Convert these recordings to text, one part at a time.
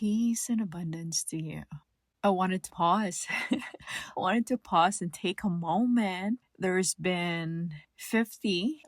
Peace and abundance to you. I wanted to pause. I wanted to pause and take a moment. There's been a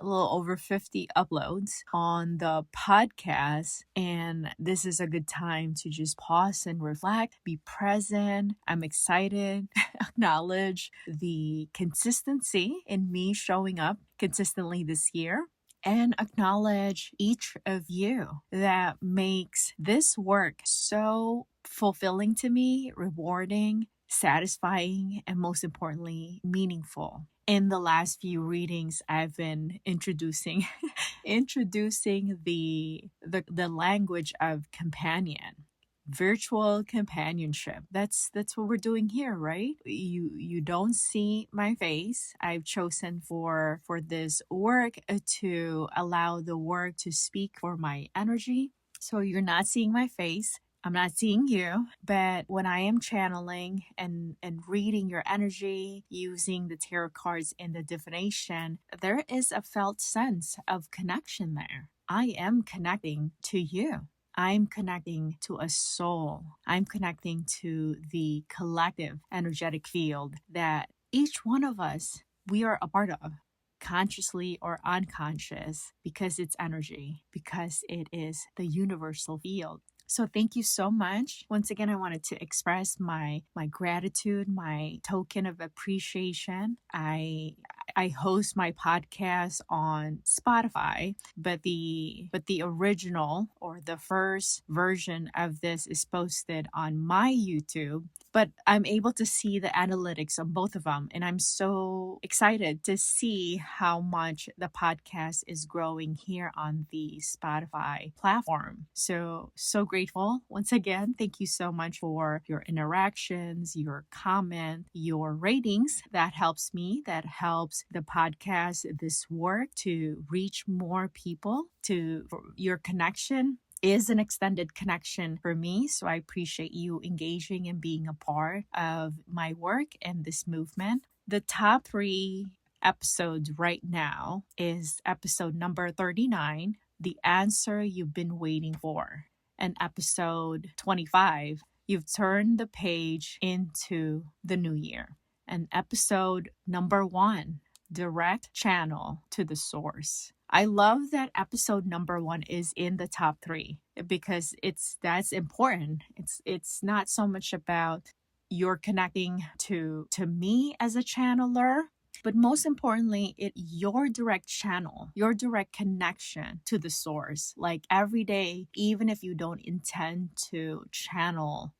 little over 50 uploads on the podcast, and this is a good time to just pause and reflect, be present. I'm excited, acknowledge the consistency in me showing up consistently this year, and acknowledge each of you that makes this work so fulfilling to me, rewarding, satisfying, and most importantly, meaningful. In the last few readings, I've been introducing the language of companion. Virtual companionship. That's what we're doing here, right? You don't see my face. I've chosen for this work to allow the work to speak for my energy. So you're not seeing my face. I'm not seeing you, but when I am channeling and reading your energy, using the tarot cards in the divination, there is a felt sense of connection there. I am connecting to you. I'm connecting to a soul. I'm connecting to the collective energetic field that each one of us, we are a part of, consciously or unconscious, because it's energy, because it is the universal field. So thank you so much. Once again, I wanted to express my gratitude, my token of appreciation. I host my podcast on Spotify, but the original or the first version of this is posted on my YouTube. But I'm able to see the analytics on both of them, and I'm so excited to see how much the podcast is growing here on the Spotify platform. So grateful. Once again, thank you so much for your interactions, your comment, your ratings. That helps me. That helps the podcast, this work, to reach more people. For your connection is an extended connection for me. So I appreciate you engaging and being a part of my work and this movement. The top 3 episodes right now is episode number 39, The Answer You've Been Waiting For, and episode 25, You've Turned the Page into the New Year, and episode number 1, Direct Channel to the Source. I love that episode number 1 is in the top 3 because that's important. It's not so much about you're connecting to me as a channeler, but most importantly, your direct channel, your direct connection to the source. Like every day, even if you don't intend to channel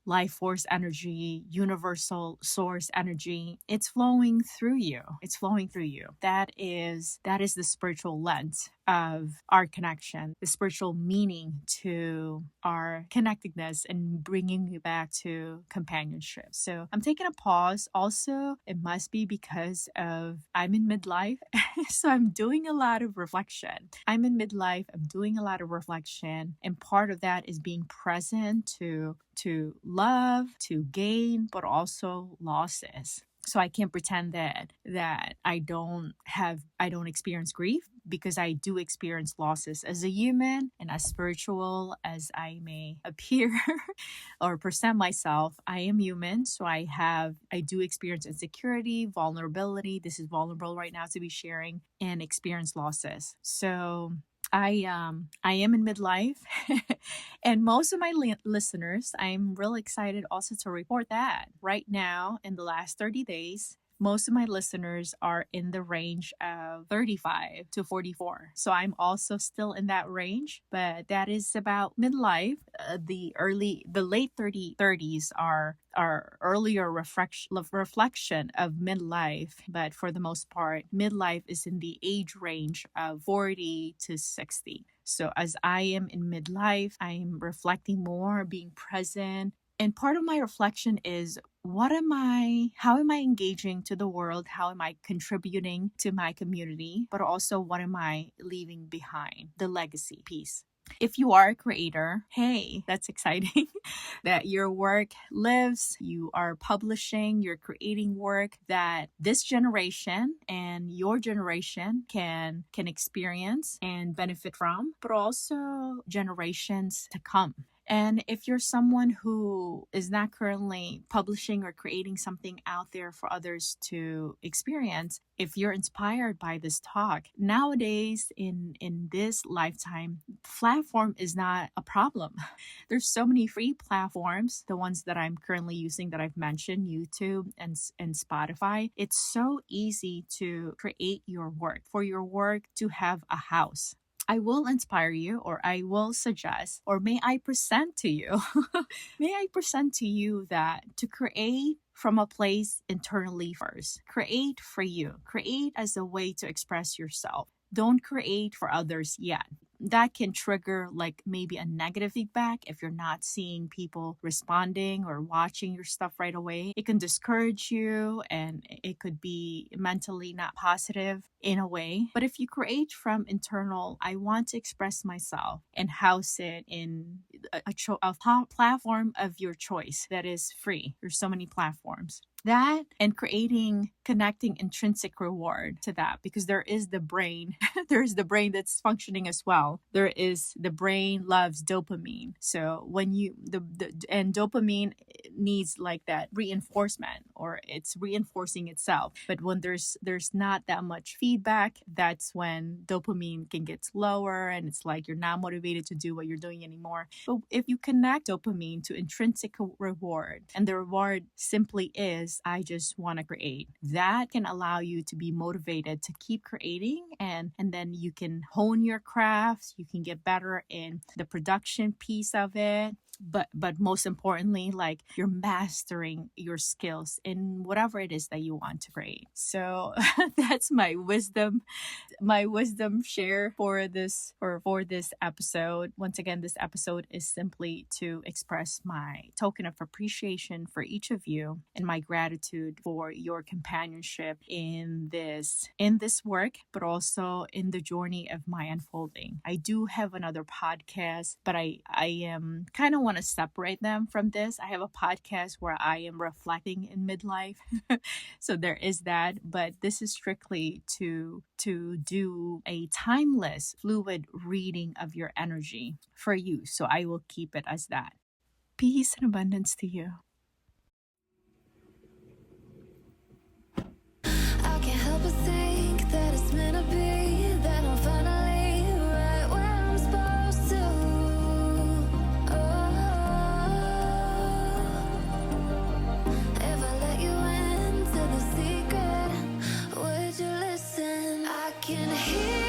life force energy, universal source energy, it's flowing through you. It's flowing through you. That is the spiritual lens of our connection, the spiritual meaning to our connectedness and bringing you back to companionship. So I'm taking a pause. Also, it must be because of I'm in midlife. So I'm doing a lot of reflection. I'm in midlife. I'm doing a lot of reflection. And part of that is being present to love, to gain, but also losses. So I can't pretend that I don't experience grief, because I do experience losses as a human, and as spiritual as I may appear or present myself, I am human. So I do experience insecurity, vulnerability. This is vulnerable right now to be sharing, and experience losses. So I am in midlife, and most of my listeners, I'm really excited also to report that right now in the last 30 days, most of my listeners are in the range of 35 to 44. So I'm also still in that range, but that is about midlife. The late 30s are earlier reflection of midlife, but for the most part, midlife is in the age range of 40 to 60. So as I am in midlife, I'm reflecting more, being present. And part of my reflection is, how am I engaging to the world? How am I contributing to my community? But also, what am I leaving behind? The legacy piece. If you are a creator, hey, that's exciting that your work lives, you are publishing, you're creating work that this generation and your generation can experience and benefit from, but also generations to come. And if you're someone who is not currently publishing or creating something out there for others to experience, if you're inspired by this talk, nowadays in this lifetime, platform is not a problem. There's so many free platforms, the ones that I'm currently using that I've mentioned, YouTube and Spotify. It's so easy to create your work, for your work to have a house. I will inspire you, or I will suggest, or may I present to you, may I present to you that to create from a place internally first. Create for you. Create as a way to express yourself. Don't create for others yet. That can trigger like maybe a negative feedback if you're not seeing people responding or watching your stuff right away. It can discourage you and it could be mentally not positive in a way. But if you create from internal, I want to express myself and house it in a platform of your choice that is free. There's so many platforms. That and connecting intrinsic reward to that, because there is the brain, there's the brain that's functioning as well. There is the brain loves dopamine. So when you, and dopamine needs like that reinforcement, or it's reinforcing itself. But when there's not that much feedback, that's when dopamine can get lower and it's like you're not motivated to do what you're doing anymore. But if you connect dopamine to intrinsic reward, and the reward simply is, I just want to create, that can allow you to be motivated to keep creating, and then you can hone your craft, you can get better in the production piece of it. But most importantly, like you're mastering your skills in whatever it is that you want to create. So that's my wisdom share for this episode. Once again, this episode is simply to express my token of appreciation for each of you and my gratitude for your companionship in this work, but also in the journey of my unfolding. I do have another podcast, but I am kind of want to separate them from this. I have a podcast where I am reflecting in midlife. So there is that, but this is strictly to do a timeless, fluid reading of your energy for you. So I will keep it as that. Peace and abundance to you. I can't help but think that it's meant to be, that I'm finally right where I'm supposed to. If I let you into the secret, would you listen? I can hear